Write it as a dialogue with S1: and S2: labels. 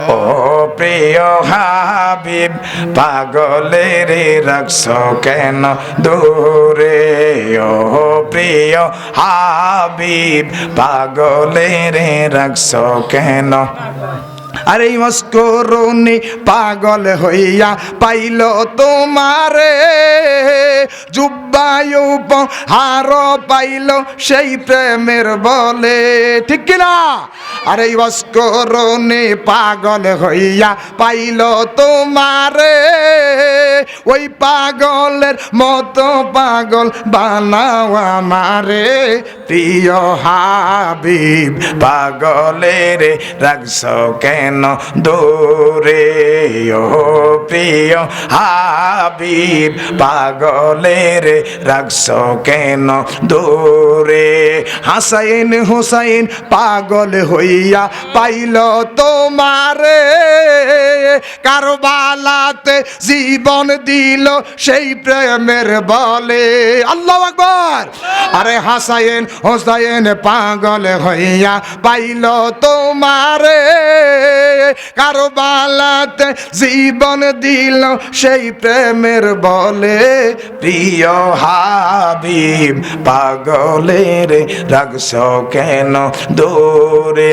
S1: ও প্রিয় হাবিব পাগলের রাখছো কেন দূরে ও প্রিয় হাবিব পাগলের রাখছো কেন আরে মস্করুনি পাগল হইয়া পাইল তোমারে জুব্বায়ু হার পাইল সেই প্রেমের বলে ঠিক কিনা আরে মস্করুনি পাগল হইয়া পাইল তোমারে ওই পাগলের মতো পাগল বানাও আমারে প্রিয় হাবিব পাগলের রাখছো কেন দূরে ও প্রিয় হাবিব পাগলের রাখছো কেন দূরে হাসাইন হুসাইন পাগল হইয়া পাইল তোমারে কারবালাতে জীবন দিল সেই প্রেমের বলে আল্লাহু আকবার আরে হাসাইন হুসাইন পাগল হইয়া পাইল তোমারে কারবালাতে জীবন দিল সেই প্রেমের বলে প্রিয় হাবিব পাগলের রাখছো কেন দূরে